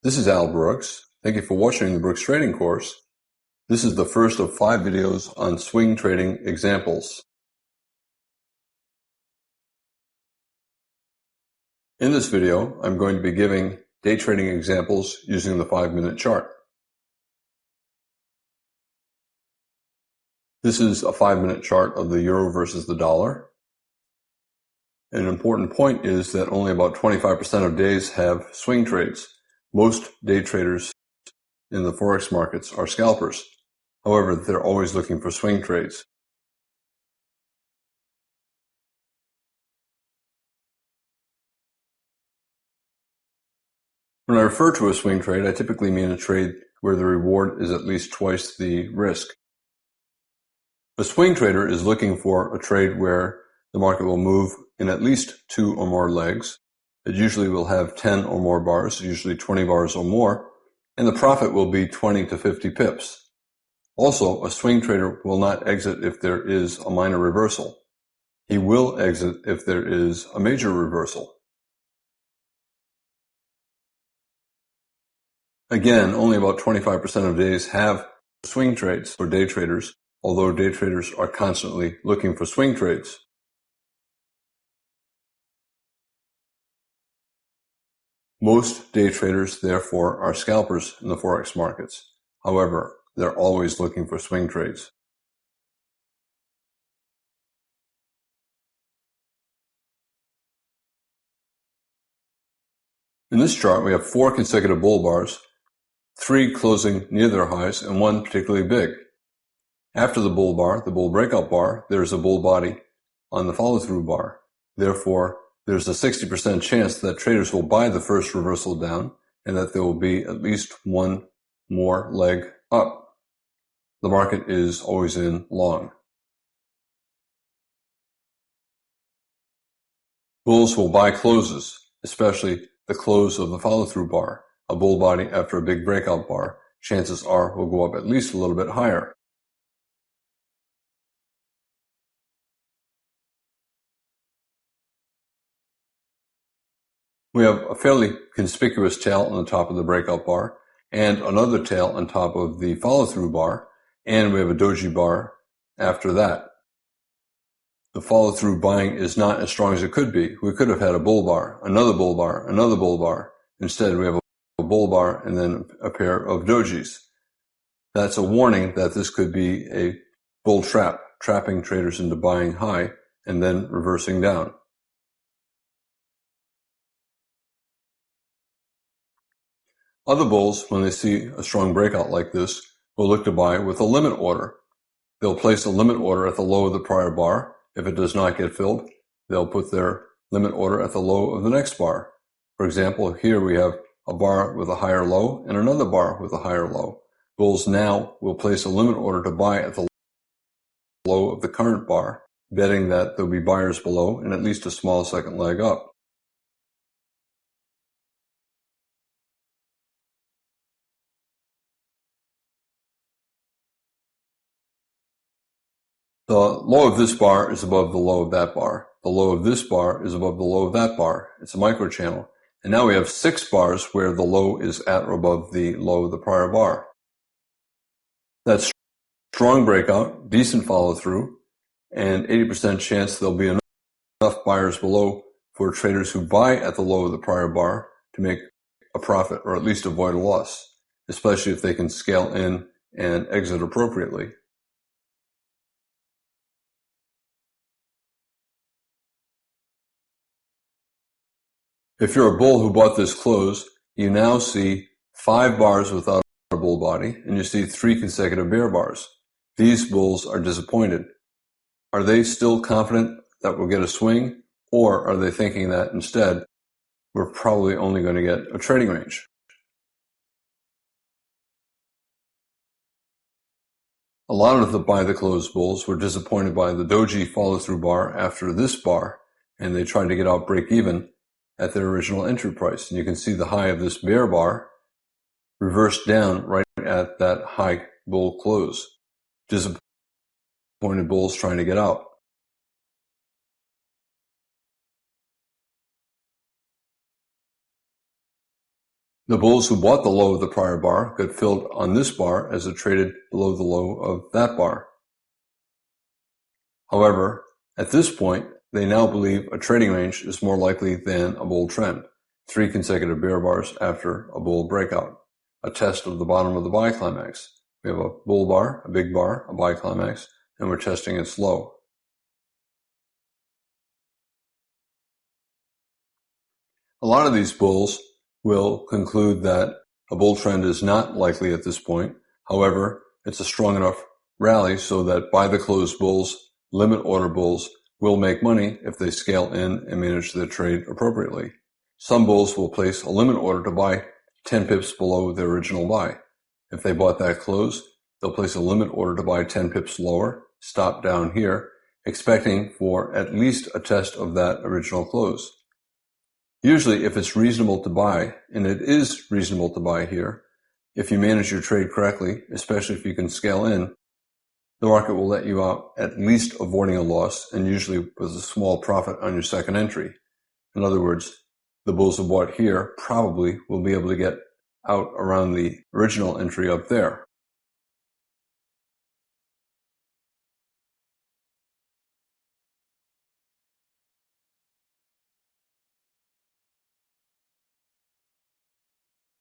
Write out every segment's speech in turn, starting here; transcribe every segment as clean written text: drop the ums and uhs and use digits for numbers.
This is Al Brooks. Thank you for watching the Brooks Trading course. This is the first of 5 videos on swing trading examples. In this video, I'm going to be giving day trading examples using the 5-minute chart. This is a 5-minute chart of the euro versus the dollar. An important point is that only about 25% of days have swing trades. Most day traders in the forex markets are scalpers. However, they're always looking for swing trades. When I refer to a swing trade, I typically mean a trade where the reward is at least twice the risk. A swing trader is looking for a trade where the market will move in at least 2 or more legs. It usually will have 10 or more bars, usually 20 bars or more, and the profit will be 20 to 50 pips. Also, a swing trader will not exit if there is a minor reversal. He will exit if there is a major reversal. Again, only about 25% of days have swing trades for day traders, although day traders are constantly looking for swing trades. Most day traders, therefore, are scalpers in the forex markets. However, they're always looking for swing trades. In this chart, we have 4 consecutive bull bars, 3 closing near their highs, and 1 particularly big. After the bull bar, the bull breakout bar, there's a bull body on the follow-through bar. Therefore, there's a 60% chance that traders will buy the first reversal down and that there will be at least one more leg up. The market is always in long. Bulls will buy closes, especially the close of the follow-through bar. A bull body after a big breakout bar, chances are will go up at least a little bit higher. We have a fairly conspicuous tail on the top of the breakout bar, and another tail on top of the follow-through bar, and we have a doji bar after that. The follow-through buying is not as strong as it could be. We could have had a bull bar, another bull bar, another bull bar. Instead, we have a bull bar and then a pair of dojis. That's a warning that this could be a bull trap, trapping traders into buying high and then reversing down. Other bulls, when they see a strong breakout like this, will look to buy with a limit order. They'll place a limit order at the low of the prior bar. If it does not get filled, they'll put their limit order at the low of the next bar. For example, here we have a bar with a higher low and another bar with a higher low. Bulls now will place a limit order to buy at the low of the current bar, betting that there'll be buyers below and at least a small second leg up. The low of this bar is above the low of that bar. The low of this bar is above the low of that bar. It's a microchannel. And now we have 6 bars where the low is at or above the low of the prior bar. That's strong breakout, decent follow-through, and 80% chance there'll be enough buyers below for traders who buy at the low of the prior bar to make a profit or at least avoid a loss, especially if they can scale in and exit appropriately. If you're a bull who bought this close, you now see 5 bars without a bull body, and you see 3 consecutive bear bars. These bulls are disappointed. Are they still confident that we'll get a swing, or are they thinking that instead we're probably only going to get a trading range? A lot of the buy the close bulls were disappointed by the doji follow-through bar after this bar, and they tried to get out break even at their original entry price. And you can see the high of this bear bar reversed down right at that high bull close. Disappointed bulls trying to get out. The bulls who bought the low of the prior bar got filled on this bar as it traded below the low of that bar. However, at this point, they now believe a trading range is more likely than a bull trend. 3 consecutive bear bars after a bull breakout. A test of the bottom of the buy climax. We have a bull bar, a big bar, a buy climax, and we're testing its low. A lot of these bulls will conclude that a bull trend is not likely at this point. However, it's a strong enough rally so that by the close bulls, limit order bulls, will make money if they scale in and manage their trade appropriately. Some bulls will place a limit order to buy 10 pips below their original buy. If they bought that close, they'll place a limit order to buy 10 pips lower, stop down here, expecting for at least a test of that original close. Usually, if it's reasonable to buy, and it is reasonable to buy here, if you manage your trade correctly, especially if you can scale in, the market will let you out at least avoiding a loss and usually with a small profit on your second entry. In other words, the bulls who bought here probably will be able to get out around the original entry up there.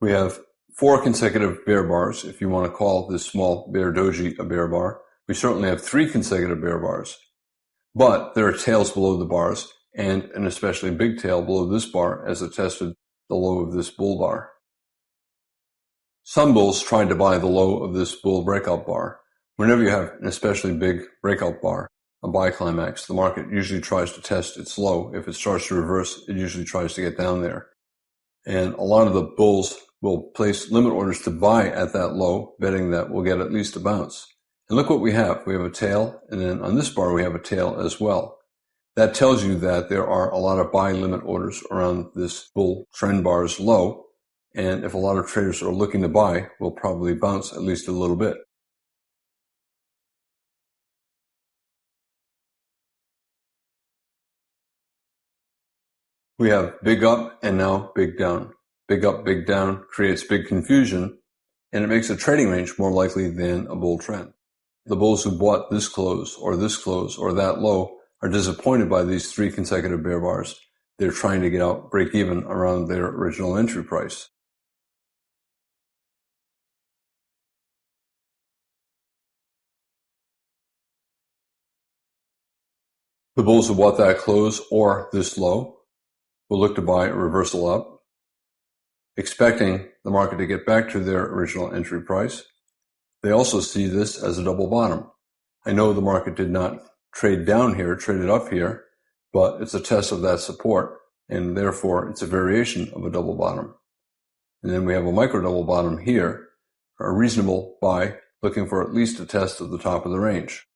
We have 4 consecutive bear bars, if you want to call this small bear doji a bear bar. We certainly have 3 consecutive bear bars. But there are tails below the bars, and an especially big tail below this bar as it tested the low of this bull bar. Some bulls tried to buy the low of this bull breakout bar. Whenever you have an especially big breakout bar, a buy climax, the market usually tries to test its low. If it starts to reverse, it usually tries to get down there. And a lot of the bulls will place limit orders to buy at that low, betting that we'll get at least a bounce. And look what we have. We have a tail, and then on this bar we have a tail as well. That tells you that there are a lot of buy limit orders around this bull trend bar's low, and if a lot of traders are looking to buy, we'll probably bounce at least a little bit. We have big up and now big down. Big up, big down creates big confusion, and it makes a trading range more likely than a bull trend. The bulls who bought this close or that low are disappointed by these 3 consecutive bear bars. They're trying to get out, break even around their original entry price. The bulls who bought that close or this low will look to buy a reversal up, expecting the market to get back to their original entry price. They also see this as a double bottom. I know the market did not trade down here, traded up here, but it's a test of that support, and therefore it's a variation of a double bottom. And then we have a micro double bottom here, a reasonable buy, looking for at least a test of the top of the range.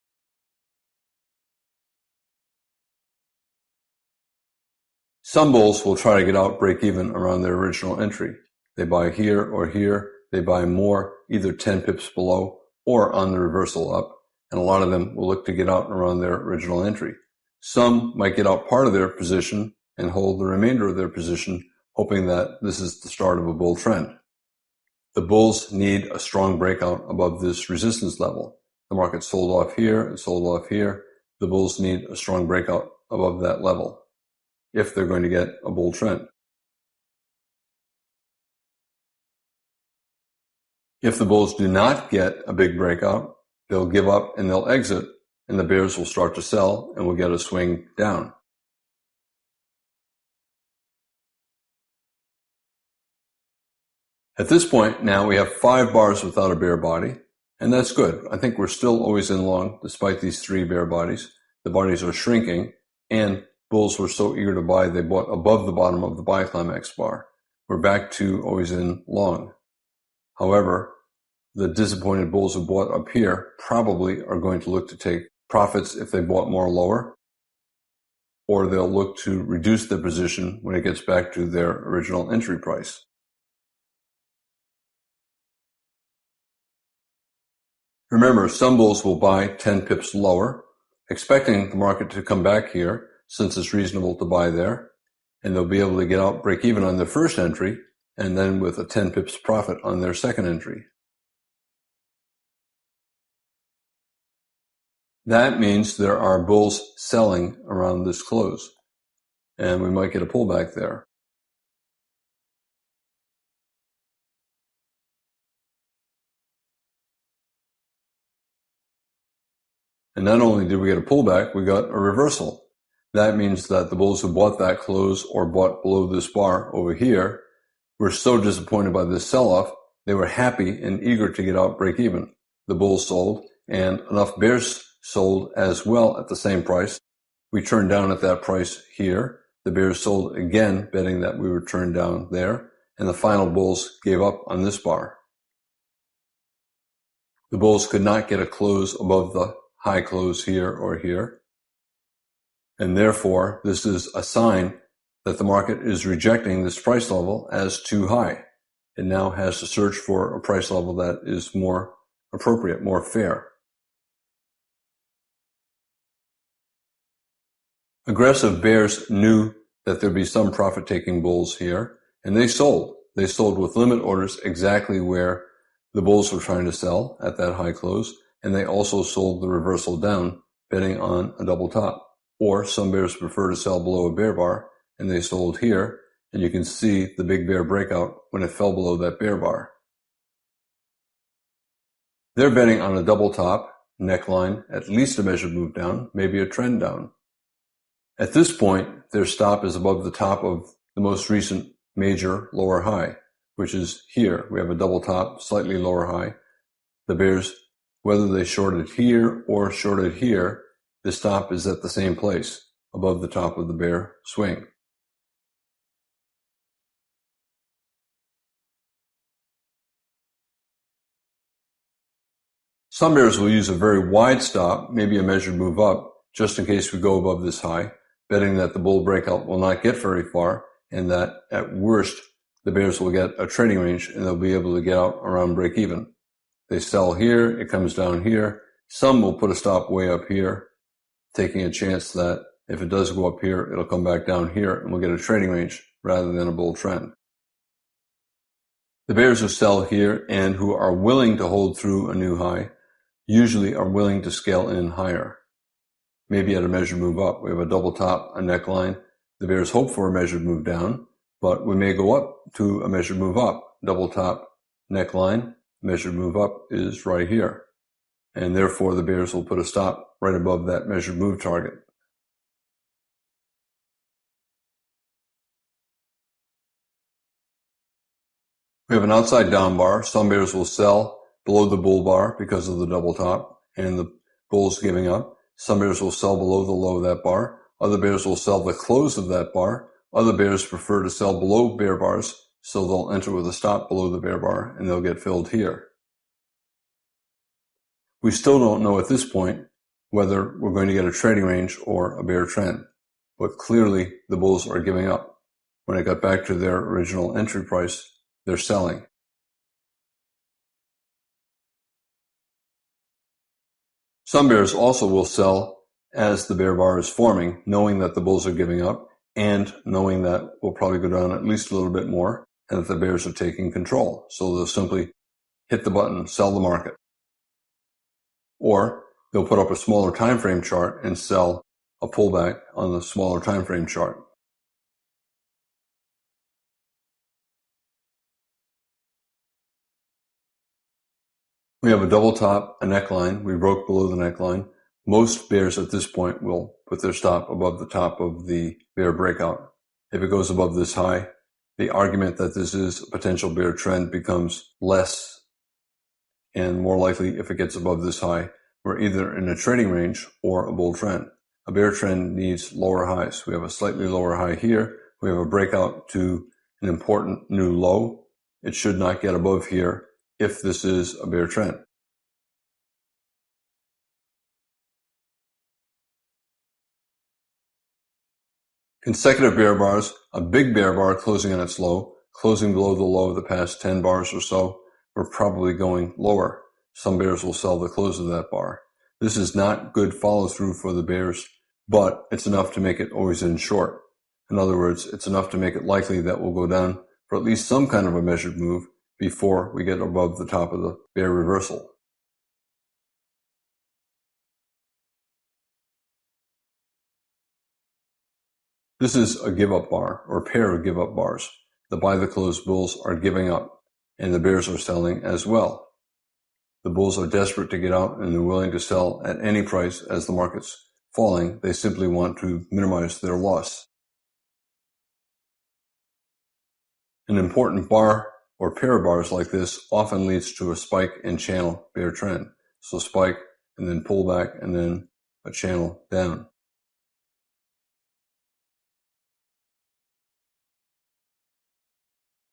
Some bulls will try to get out, break even around their original entry. They buy here or here. They buy more, either 10 pips below or on the reversal up, and a lot of them will look to get out around their original entry. Some might get out part of their position and hold the remainder of their position, hoping that this is the start of a bull trend. The bulls need a strong breakout above this resistance level. The market sold off here and sold off here. The bulls need a strong breakout above that level if they're going to get a bull trend. If the bulls do not get a big breakout, they'll give up and they'll exit, and the bears will start to sell and we'll get a swing down. At this point, now we have 5 bars without a bear body, and that's good. I think we're still always in long despite these 3 bear bodies. The bodies are shrinking, and bulls were so eager to buy they bought above the bottom of the buy climax bar. We're back to always in long. However, the disappointed bulls who bought up here probably are going to look to take profits if they bought more lower, or they'll look to reduce their position when it gets back to their original entry price. Remember, some bulls will buy 10 pips lower, expecting the market to come back here since it's reasonable to buy there, and they'll be able to get out, break even on their first entry, and then with a 10 pips profit on their second entry. That means there are bulls selling around this close, and we might get a pullback there. And not only did we get a pullback, we got a reversal. That means that the bulls who bought that close or bought below this bar over here were so disappointed by this sell-off, they were happy and eager to get out break even. The bulls sold, and enough bears sold as well at the same price. We turned down at that price here. The bears sold again, betting that we would turn down there, and the final bulls gave up on this bar. The bulls could not get a close above the high close here or here, and therefore this is a sign that the market is rejecting this price level as too high. It now has to search for a price level that is more appropriate, more fair. Aggressive bears knew that there'd be some profit-taking bulls here, and they sold. They sold with limit orders exactly where the bulls were trying to sell at that high close, and they also sold the reversal down, betting on a double top. Or some bears prefer to sell below a bear bar, and they sold here, and you can see the big bear breakout when it fell below that bear bar. They're betting on a double top, neckline, at least a measured move down, maybe a trend down. At this point, their stop is above the top of the most recent major lower high, which is here. We have a double top, slightly lower high. The bears, whether they shorted here or shorted here, the stop is at the same place, above the top of the bear swing. Some bears will use a very wide stop, maybe a measured move up, just in case we go above this high, betting that the bull breakout will not get very far, and that at worst, the bears will get a trading range and they'll be able to get out around break even. They sell here, it comes down here. Some will put a stop way up here, taking a chance that if it does go up here, it'll come back down here and we'll get a trading range rather than a bull trend. The bears who sell here and who are willing to hold through a new high usually are willing to scale in higher, maybe at a measured move up. We have a double top, a neckline. The bears hope for a measured move down, but we may go up to a measured move up. Double top, neckline, measured move up is right here. And therefore the bears will put a stop right above that measured move target. We have an outside down bar. Some bears will sell below the bull bar because of the double top and the bulls giving up. Some bears will sell below the low of that bar. Other bears will sell the close of that bar. Other bears prefer to sell below bear bars, so they'll enter with a stop below the bear bar and they'll get filled here. We still don't know at this point whether we're going to get a trading range or a bear trend, but clearly the bulls are giving up. When it got back to their original entry price, they're selling. Some bears also will sell as the bear bar is forming, knowing that the bulls are giving up and knowing that we'll probably go down at least a little bit more and that the bears are taking control. So they'll simply hit the button, sell the market. Or they'll put up a smaller time frame chart and sell a pullback on the smaller time frame chart. We have a double top, a neckline. We broke below the neckline. Most bears at this point will put their stop above the top of the bear breakout. If it goes above this high, the argument that this is a potential bear trend becomes less and more likely if it gets above this high. We're either in a trading range or a bull trend. A bear trend needs lower highs. We have a slightly lower high here. We have a breakout to an important new low. It should not get above here if this is a bear trend. Consecutive bear bars, a big bear bar closing on its low, closing below the low of the past 10 bars or so, we're probably going lower. Some bears will sell the close of that bar. This is not good follow through for the bears, but it's enough to make it always in short. In other words, it's enough to make it likely that we'll go down for at least some kind of a measured move before we get above the top of the bear reversal. This is a give-up bar, or a pair of give-up bars. The buy the close bulls are giving up, and the bears are selling as well. The bulls are desperate to get out, and they're willing to sell at any price as the market's falling. They simply want to minimize their loss. An important bar or pair of bars like this often leads to a spike and channel bear trend. So spike and then pull back and then a channel down.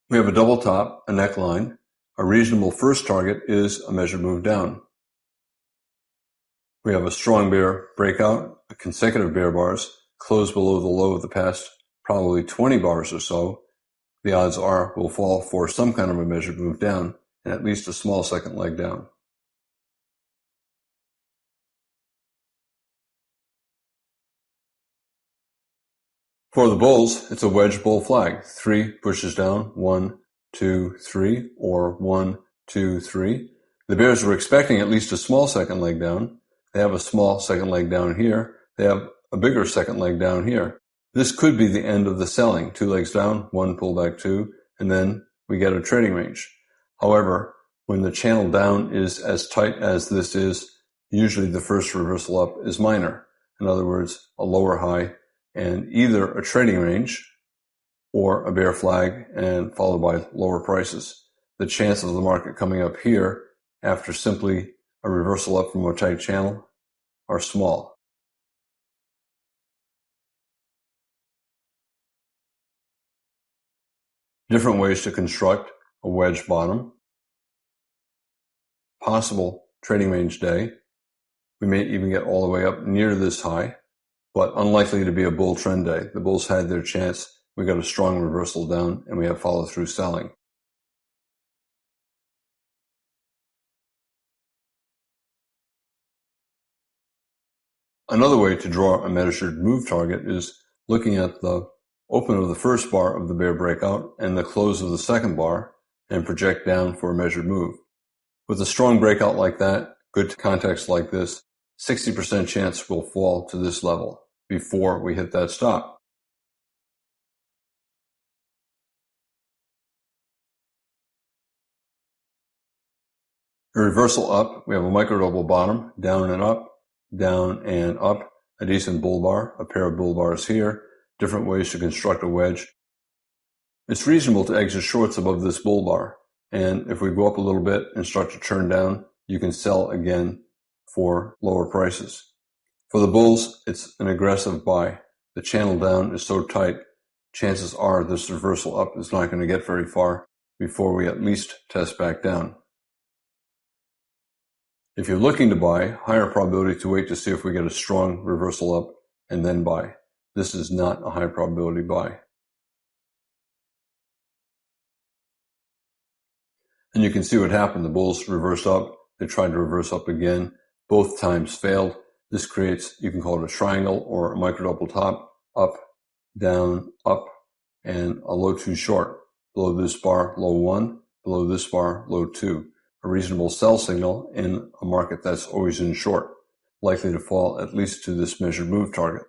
We have a double top, a neckline. A reasonable first target is a measured move down. We have a strong bear breakout, a consecutive bear bars, close below the low of the past probably 20 bars or so. The odds are we'll fall for some kind of a measured move down and at least a small second leg down. For the bulls, it's a wedge bull flag. 3 pushes down, 1, 2, 3, or 1, 2, 3. The bears were expecting at least a small second leg down. They have a small second leg down here. They have a bigger second leg down here. This could be the end of the selling. 2 legs down, 1 pullback 2, and then we get a trading range. However, when the channel down is as tight as this is, usually the first reversal up is minor. In other words, a lower high and either a trading range or a bear flag and followed by lower prices. The chance of the market coming up here after simply a reversal up from a tight channel are small. Different ways to construct a wedge bottom. Possible trading range day. We may even get all the way up near this high, but unlikely to be a bull trend day. The bulls had their chance. We got a strong reversal down, and we have follow-through selling. Another way to draw a measured move target is looking at the open of the first bar of the bear breakout and the close of the second bar and project down for a measured move. With a strong breakout like that, good context like this, 60% chance we'll fall to this level before we hit that stop. A reversal up, we have a micro double bottom, down and up, a decent bull bar, a pair of bull bars here, different ways to construct a wedge. It's reasonable to exit shorts above this bull bar, and if we go up a little bit and start to turn down, you can sell again for lower prices. For the bulls, it's an aggressive buy. The channel down is so tight, chances are this reversal up is not going to get very far before we at least test back down. If you're looking to buy, higher probability to wait to see if we get a strong reversal up and then buy. This is not a high probability buy. And you can see what happened. The bulls reversed up. They tried to reverse up again. Both times failed. This creates, you can call it a triangle or a micro double top, up, and a low too short. Below this bar, low 1. Below this bar, low 2. A reasonable sell signal in a market that's always in short, likely to fall at least to this measured move target.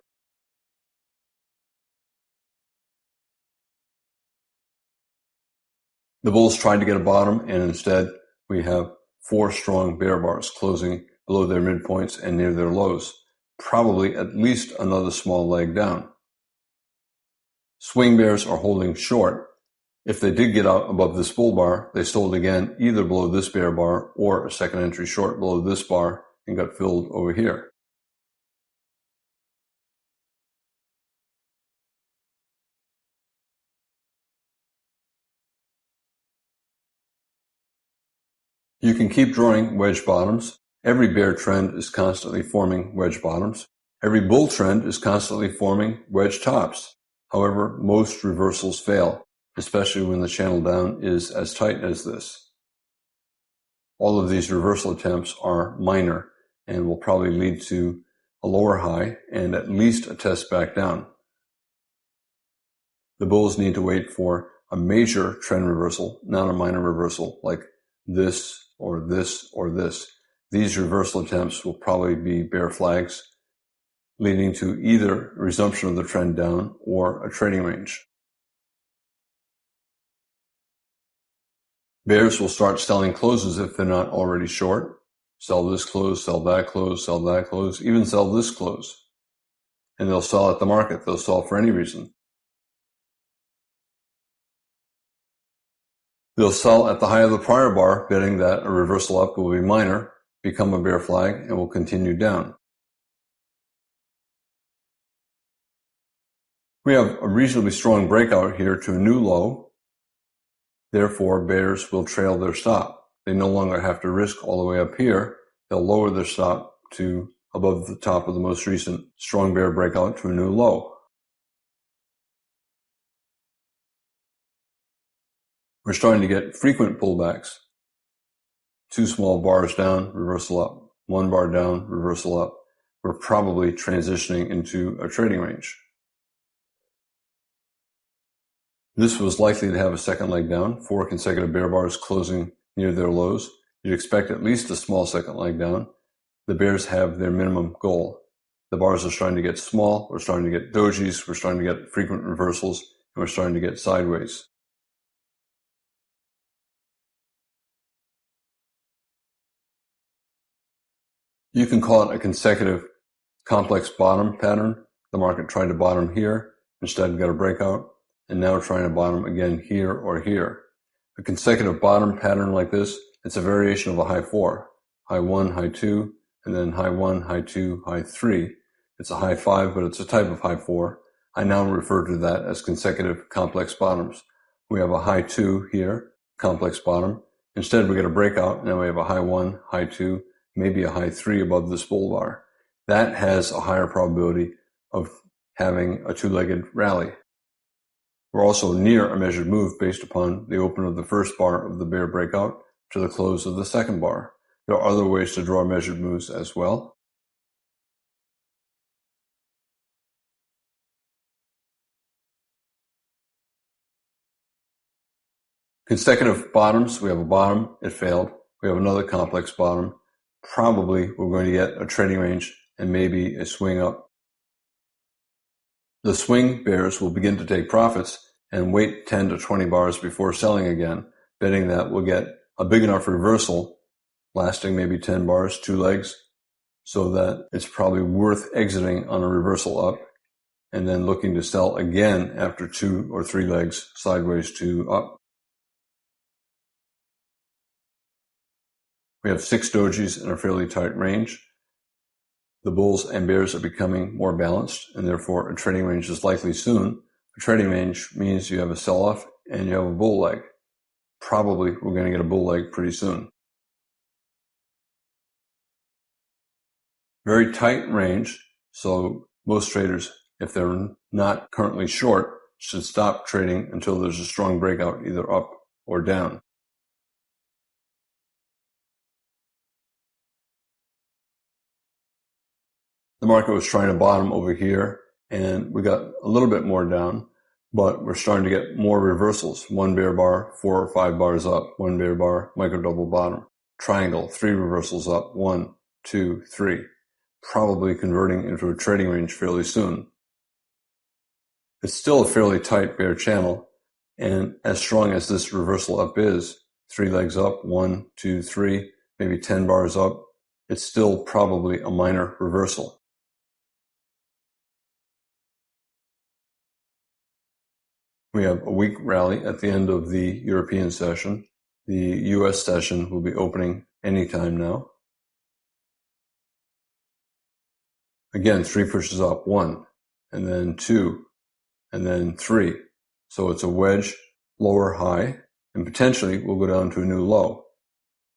The bulls tried to get a bottom, and instead we have 4 strong bear bars closing below their midpoints and near their lows, probably at least another small leg down. Swing bears are holding short. If they did get out above this bull bar, they sold again either below this bear bar or a second entry short below this bar and got filled over here. You can keep drawing wedge bottoms. Every bear trend is constantly forming wedge bottoms. Every bull trend is constantly forming wedge tops. However, most reversals fail, especially when the channel down is as tight as this. All of these reversal attempts are minor and will probably lead to a lower high and at least a test back down. The bulls need to wait for a major trend reversal, not a minor reversal like this or this or this. These reversal attempts will probably be bear flags, leading to either resumption of the trend down or a trading range. Bears will start selling closes if they're not already short. Sell this close, sell that close, sell that close, even sell this close. And they'll sell at the market. They'll sell for any reason. They'll sell at the high of the prior bar, betting that a reversal up will be minor, become a bear flag, and will continue down. We have a reasonably strong breakout here to a new low. Therefore, bears will trail their stop. They no longer have to risk all the way up here. They'll lower their stop to above the top of the most recent strong bear breakout to a new low. We're starting to get frequent pullbacks. 2 small bars down, reversal up. 1 bar down, reversal up. We're probably transitioning into a trading range. This was likely to have a second leg down, 4 consecutive bear bars closing near their lows. You'd expect at least a small second leg down. The bears have their minimum goal. The bars are starting to get small. We're starting to get dojis. We're starting to get frequent reversals. And we're starting to get sideways. You can call it a consecutive complex bottom pattern. The market tried to bottom here, instead got a breakout, and now trying to bottom again here or here. A consecutive bottom pattern like this, it's a variation of a high 4. High 1, high 2, and then high 1, high 2, high 3. It's a high 5, but it's a type of high 4. I now refer to that as consecutive complex bottoms. We have a high 2 here, complex bottom. Instead, we get a breakout. Now we have a high 1, high 2, maybe a high 3 above this bull bar. That has a higher probability of having a two-legged rally. We're also near a measured move based upon the open of the first bar of the bear breakout to the close of the second bar. There are other ways to draw measured moves as well. Consecutive bottoms. We have a bottom. It failed. We have another complex bottom. Probably we're going to get a trading range and maybe a swing up. The swing bears will begin to take profits and wait 10 to 20 bars before selling again, betting that we'll get a big enough reversal lasting maybe 10 bars, 2 legs, so that it's probably worth exiting on a reversal up and then looking to sell again after 2 or 3 legs sideways to up. We have 6 dojis in a fairly tight range. The bulls and bears are becoming more balanced, and therefore a trading range is likely soon. A trading range means you have a sell-off and you have a bull leg. Probably we're going to get a bull leg pretty soon. Very tight range, so most traders, if they're not currently short, should stop trading until there's a strong breakout either up or down. The market was trying to bottom over here, and we got a little bit more down, but we're starting to get more reversals. 1 bear bar, 4 or 5 bars up, 1 bear bar, micro double bottom, triangle, 3 reversals up, 1, 2, 3, probably converting into a trading range fairly soon. It's still a fairly tight bear channel, and as strong as this reversal up is, 3 legs up, 1, 2, 3, maybe 10 bars up, it's still probably a minor reversal. We have a weak rally at the end of the European session. The US session will be opening anytime now. Again, 3 pushes up, 1, and then 2, and then 3. So it's a wedge, lower high, and potentially we'll go down to a new low.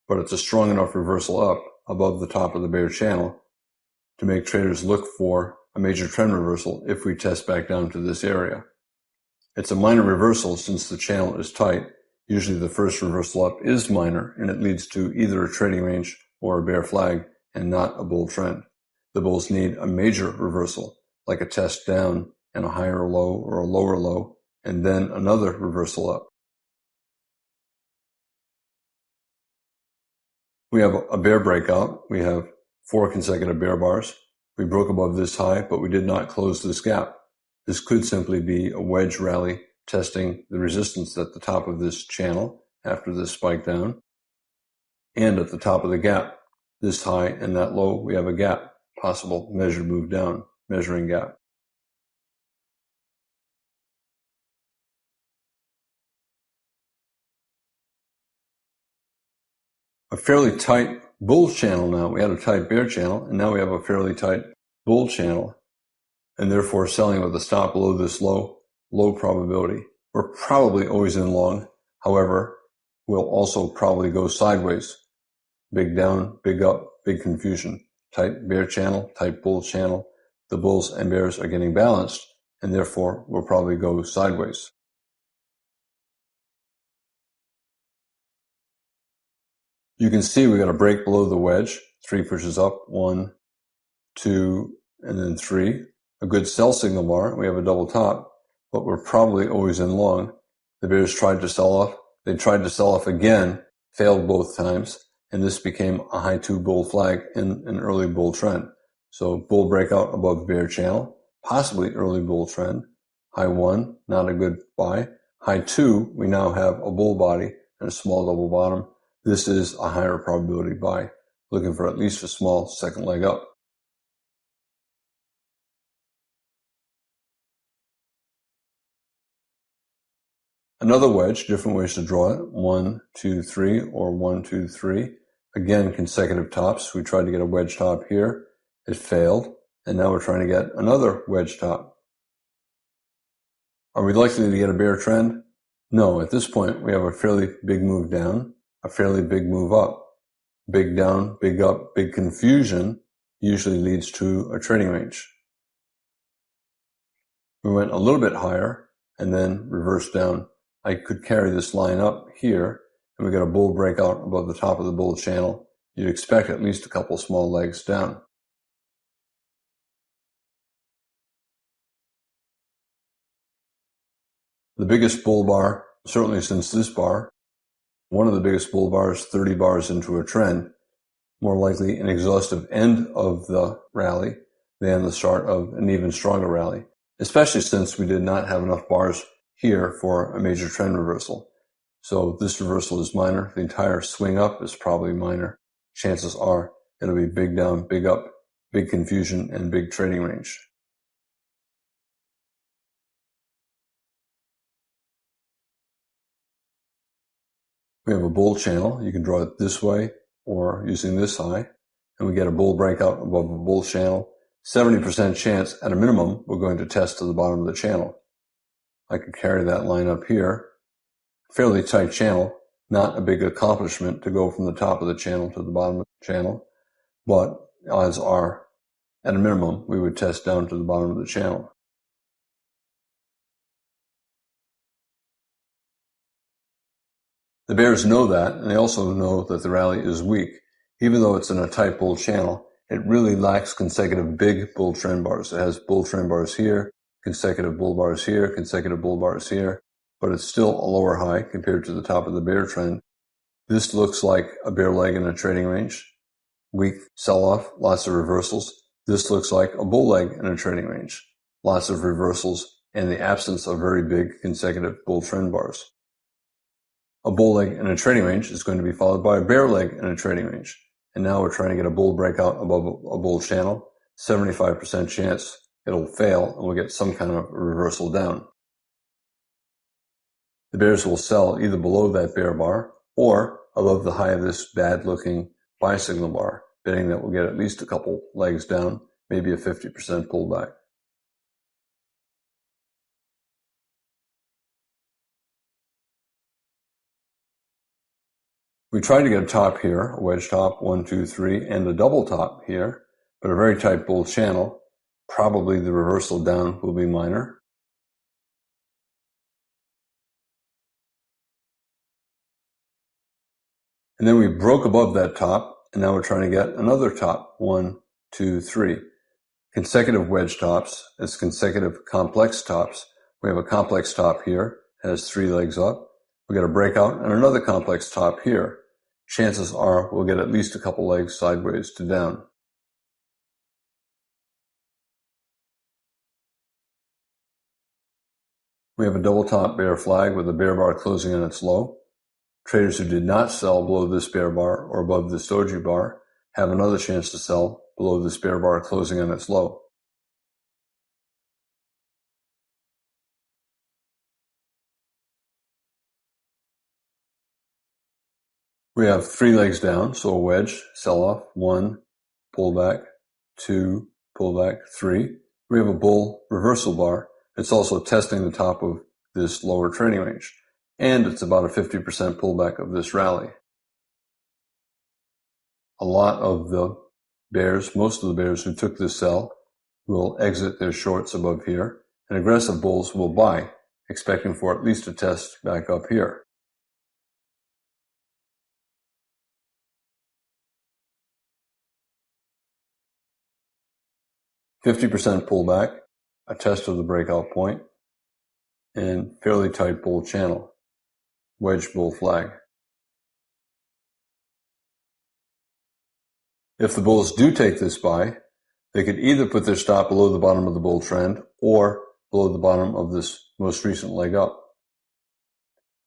But it's a strong enough reversal up above the top of the bear channel to make traders look for a major trend reversal if we test back down to this area. It's a minor reversal since the channel is tight. Usually the first reversal up is minor, and it leads to either a trading range or a bear flag and not a bull trend. The bulls need a major reversal, like a test down and a higher low or a lower low, and then another reversal up. We have a bear breakout. We have 4 consecutive bear bars. We broke above this high, but we did not close this gap. This could simply be a wedge rally testing the resistance at the top of this channel after this spike down, and at the top of the gap, this high and that low, we have a gap, possible measured move down, measuring gap. A fairly tight bull channel now. We had a tight bear channel, and now we have a fairly tight bull channel, and therefore selling with a stop below this low probability. We're probably always in long. However, we'll also probably go sideways. Big down, big up, big confusion. Tight bear channel, tight bull channel. The bulls and bears are getting balanced, and therefore we'll probably go sideways. You can see we got a break below the wedge. 3 pushes up, 1, 2, and then 3. A good sell signal bar. We have a double top, but we're probably always in long. The bears tried to sell off. They tried to sell off again, failed both times, and this became a high 2 bull flag in an early bull trend. So bull breakout above bear channel, possibly early bull trend. High 1, not a good buy. High 2, we now have a bull body and a small double bottom. This is a higher probability buy, looking for at least a small second leg up. Another wedge, different ways to draw it, 1, 2, 3, or 1, 2, 3. Again, consecutive tops. We tried to get a wedge top here. It failed, and now we're trying to get another wedge top. Are we likely to get a bear trend? No, at this point we have a fairly big move down, a fairly big move up. Big down, big up, big confusion usually leads to a trading range. We went a little bit higher and then reversed down. I could carry this line up here, and we got a bull breakout above the top of the bull channel. You'd expect at least a couple small legs down. The biggest bull bar, certainly since this bar, one of the biggest bull bars, 30 bars into a trend, more likely an exhaustive end of the rally than the start of an even stronger rally, especially since we did not have enough bars here for a major trend reversal. So this reversal is minor. The entire swing up is probably minor. Chances are it'll be big down, big up, big confusion, and big trading range. We have a bull channel. You can draw it this way or using this high, and we get a bull breakout above a bull channel. 70% chance at a minimum we're going to test to the bottom of the channel. I could carry that line up here. Fairly tight channel, not a big accomplishment to go from the top of the channel to the bottom of the channel, but odds are, at a minimum, we would test down to the bottom of the channel. The bears know that, and they also know that the rally is weak. Even though it's in a tight bull channel, it really lacks consecutive big bull trend bars. It has bull trend bars here, consecutive bull bars here, consecutive bull bars here, but it's still a lower high compared to the top of the bear trend. This looks like a bear leg in a trading range. Weak sell-off, lots of reversals. This looks like a bull leg in a trading range. Lots of reversals and the absence of very big consecutive bull trend bars. A bull leg in a trading range is going to be followed by a bear leg in a trading range. And now we're trying to get a bull breakout above a bull channel. 75% chance it'll fail and we'll get some kind of reversal down. The bears will sell either below that bear bar or above the high of this bad looking buy signal bar, betting that we'll get at least a couple legs down, maybe a 50% pullback. We tried to get a top here, a wedge top, 1, 2, 3, and a double top here, but a very tight bull channel. Probably the reversal down will be minor. And then we broke above that top, and now we're trying to get another top, 1, 2, 3. Consecutive wedge tops, as consecutive complex tops, We have a complex top here, has 3 legs up. We get a breakout and another complex top here. Chances are we'll get at least a couple legs sideways to down. We have a double top bear flag with a bear bar closing on its low. Traders who did not sell below this bear bar or above this doji bar have another chance to sell below this bear bar closing on its low. We have 3 legs down, so a wedge, sell-off, 1, pullback, 2, pullback, 3. We have a bull reversal bar. It's also testing the top of this lower trading range, and it's about a 50% pullback of this rally. A lot of the bears, most of the bears who took this sell, will exit their shorts above here, and aggressive bulls will buy, expecting for at least a test back up here. %50 pullback, a test of the breakout point, and fairly tight bull channel, wedge bull flag. If the bulls do take this buy, they could either put their stop below the bottom of the bull trend or below the bottom of this most recent leg up.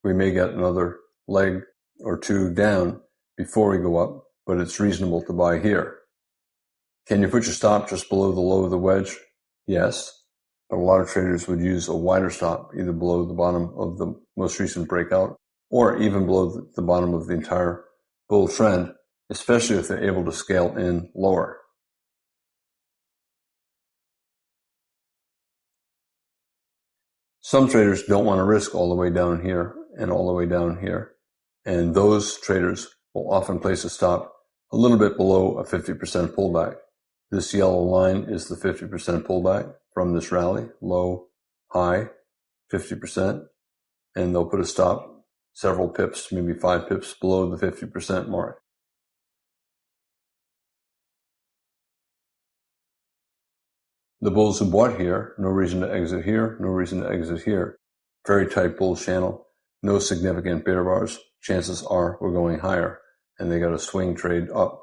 We may get another leg or 2 down before we go up, but it's reasonable to buy here. Can you put your stop just below the low of the wedge? Yes, but a lot of traders would use a wider stop, either below the bottom of the most recent breakout or even below the bottom of the entire bull trend, especially if they're able to scale in lower. Some traders don't want to risk all the way down here and all the way down here, and those traders will often place a stop a little bit below a 50% pullback. This yellow line is the 50% pullback from this rally, low, high, 50%, and they'll put a stop several pips, maybe 5 pips below the 50% mark. The bulls who bought here, no reason to exit here, no reason to exit here. Very tight bull channel, no significant bear bars. Chances are we're going higher, and they got a swing trade up.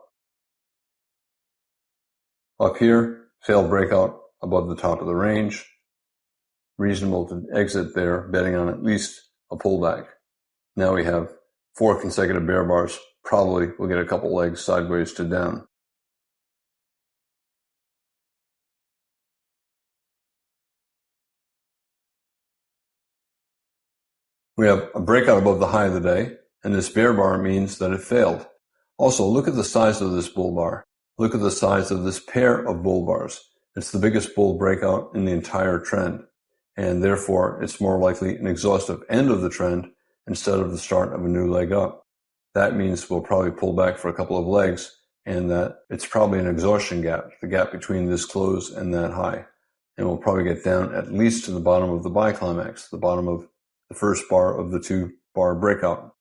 Up here, failed breakout above the top of the range. Reasonable to exit there, betting on at least a pullback. Now we have 4 consecutive bear bars. Probably we'll get a couple legs sideways to down. We have a breakout above the high of the day, and this bear bar means that it failed. Also, look at the size of this bull bar. Look at the size of this pair of bull bars. It's the biggest bull breakout in the entire trend, and therefore it's more likely an exhaustive end of the trend instead of the start of a new leg up. That means we'll probably pull back for a couple of legs, and that it's probably an exhaustion gap, the gap between this close and that high. And we'll probably get down at least to the bottom of the buy climax, the bottom of the first bar of the 2-bar breakout.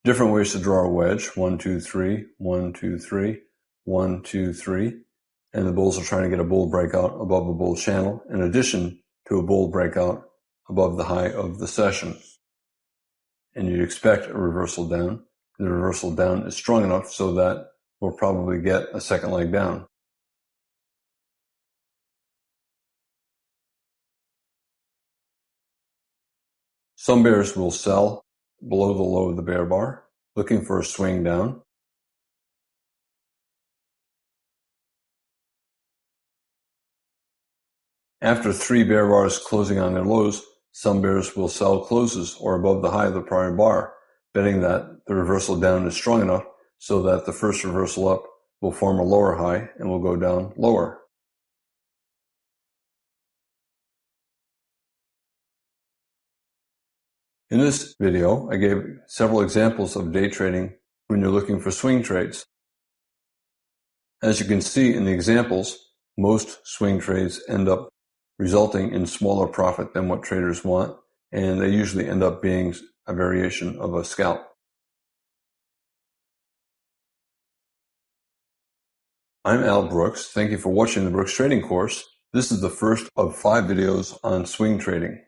Different ways to draw a wedge, 1, 2, 3, 1, 2, 3, 1, 2, 3. And the bulls are trying to get a bull breakout above a bull channel, in addition to a bull breakout above the high of the session. And you'd expect a reversal down. The reversal down is strong enough so that we'll probably get a second leg down. Some bears will sell below the low of the bear bar, looking for a swing down. After 3 bear bars closing on their lows, some bears will sell closes or above the high of the prior bar, betting that the reversal down is strong enough so that the first reversal up will form a lower high and will go down lower. In this video, I gave several examples of day trading when you're looking for swing trades. As you can see in the examples, most swing trades end up resulting in smaller profit than what traders want, and they usually end up being a variation of a scalp. I'm Al Brooks. Thank you for watching the Brooks Trading course. This is the first of 5 videos on swing trading.